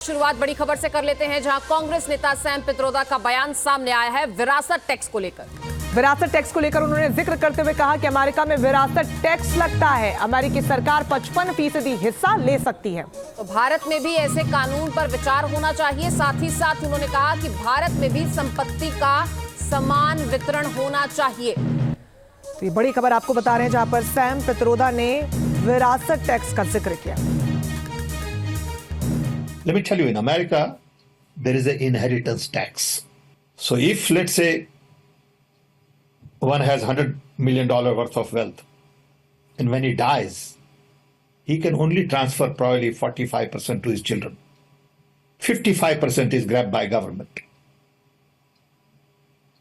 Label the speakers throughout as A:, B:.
A: शुरुआत बड़ी खबर से कर लेते हैं, जहां कांग्रेस नेता सैम पित्रोदा का बयान सामने आया है विरासत टैक्स को लेकर।
B: विरासत टैक्स को लेकर उन्होंने जिक्र करते हुए कहा कि अमेरिका में विरासत टैक्स लगता है, अमेरिकी सरकार 55% हिस्सा ले सकती है।
A: तो भारत में भी ऐसे कानून पर विचार होना चाहिए। साथ ही साथ उन्होंने कहा कि भारत में भी संपत्ति का समान वितरण होना चाहिए।
B: तो ये बड़ी खबर आपको बता रहे हैं, जहां पर सैम पित्रोदा ने विरासत टैक्स का जिक्र किया।
C: Let me tell you, in America, there is an inheritance tax. So if, let's say, one has $100 million worth of wealth, and when he dies, he can only transfer probably 45% to his children. 55% is grabbed by government.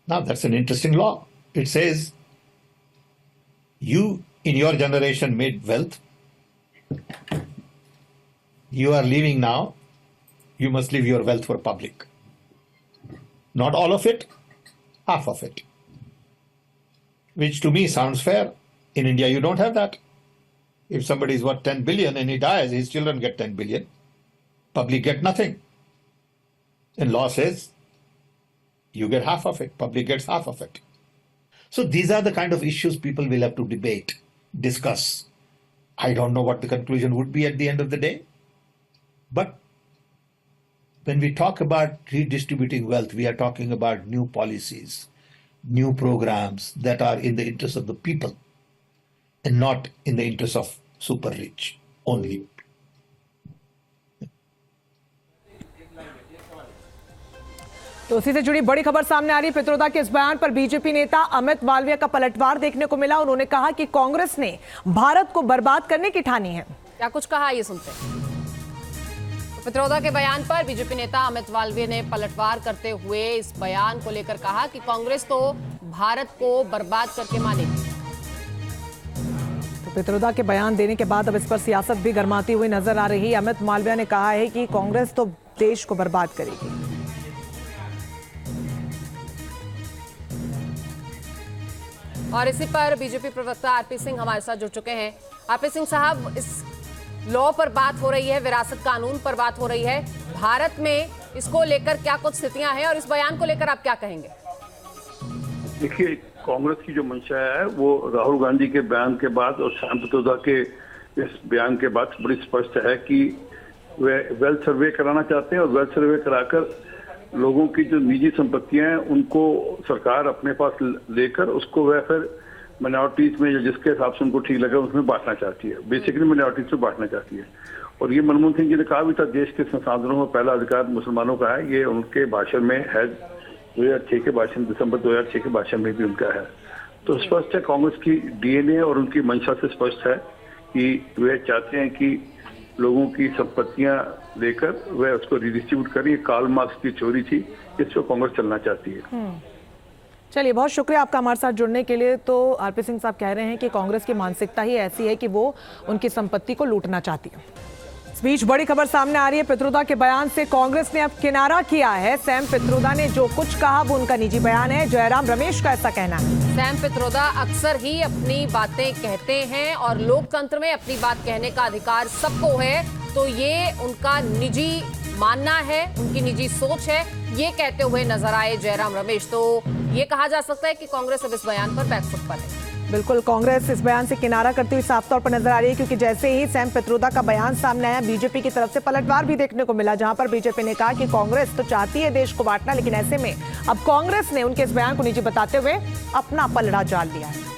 C: Now, that's an interesting law. It says, you, in your generation, made wealth. You are leaving now. You must leave your wealth for public. Not all of it, half of it. Which to me sounds fair. In India, you don't have that. If somebody is worth 10 billion and he dies, his children get 10 billion. Public get nothing. And law says, you get half of it, public gets half of it. So these are the kind of issues people will have to debate, discuss. I don't know what the conclusion would be at the end of the day. But when we talk about redistributing wealth, we are talking about new policies, new programs that are in the interest of the people and not in the interest of super rich only.
B: तो उसी से जुड़ी बड़ी खबर सामने आ रही है। पित्रोदा के इस बयान पर बीजेपी नेता अमित मालवीय का पलटवार देखने को मिला। उन्होंने कहा कि कांग्रेस ने भारत को बर्बाद करने की ठानी है।
A: क्या कुछ कहा, ये सुनते हैं। पित्रोदा के बयान पर बीजेपी नेता अमित मालवीय ने पलटवार करते हुए इस बयान को लेकर कहा कि कांग्रेस तो भारत को बर्बाद करके मानेगी।
B: तो पित्रोदा के बयान देने के बाद अब इस पर सियासत भी गर्माती हुई नजर आ रही है। अमित मालवीय ने कहा है कि कांग्रेस तो देश को बर्बाद करेगी।
A: और इसी पर बीजेपी प्रवक्ता आरपी सिंह हमारे साथ जुड़ चुके हैं। आरपी सिंह साहब, इस लॉ पर बात हो रही है, विरासत कानून पर बात हो रही है, भारत में इसको लेकर क्या कुछ स्थितियां हैं और इस बयान को लेकर आप क्या कहेंगे?
D: देखिए, कांग्रेस की जो मंशा है वो राहुल गांधी के बयान के बाद और सैम पित्रोदा के इस बयान के बाद बड़ी स्पष्ट है कि वे वेल्थ सर्वे कराना चाहते हैं और वेल्थ सर्वे कराकर लोगों की जो निजी संपत्तियां हैं उनको सरकार अपने पास लेकर उसको वह फिर माइनॉरिटीज में जिसके हिसाब से उनको ठीक लगे उसमें बांटना चाहती है। बेसिकली माइनॉरिटीज में बांटना चाहती है। और ये मनमोहन सिंह जी ने कहा भी था, देश के संसाधनों में पहला अधिकार मुसलमानों का है। ये उनके भाषण में है, 2006 के भाषण, दिसंबर 2006 के भाषण में भी उनका है। तो स्पष्ट है, कांग्रेस की डीएनए और उनकी मंशा से स्पष्ट है कि वे चाहते हैं कि लोगों की संपत्तियां लेकर वह उसको रिडिस्ट्रीब्यूट करें। कार्ल मार्क्स की चोरी थी, इस पर कांग्रेस चलना चाहती है।
B: चलिए, बहुत शुक्रिया आपका हमारे साथ जुड़ने के लिए। तो आरपी सिंह साहब कह रहे हैं कि कांग्रेस की मानसिकता ही ऐसी है कि वो उनकी संपत्ति को लूटना चाहती है। इस बीच बड़ी खबर सामने आ रही है। पित्रोदा के बयान से कांग्रेस ने अब किनारा किया है। सैम पित्रोदा ने जो कुछ कहा वो उनका निजी बयान है। जयराम रमेश का ऐसा कहना है।
A: सैम पित्रोदा अक्सर ही अपनी बातें कहते हैं और लोकतंत्र में अपनी बात कहने का अधिकार सबको है, तो ये उनका निजी मानना है, उनकी निजी सोच है, ये कहते हुए नजर आए जयराम रमेश। तो ये कहा जा सकता है कि कांग्रेस अब इस बयान पर बैकफुट पर है।
B: बिल्कुल, कांग्रेस इस बयान से किनारा करती हुई साफ तौर पर नजर आ रही है, क्योंकि जैसे ही सैम पित्रोदा का बयान सामने आया, बीजेपी की तरफ से पलटवार भी देखने को मिला, जहां पर बीजेपी ने कहा कि कांग्रेस तो चाहती है देश को बांटना, लेकिन ऐसे में अब कांग्रेस ने उनके इस बयान को निजी बताते हुए अपना पलड़ा जाल लिया है।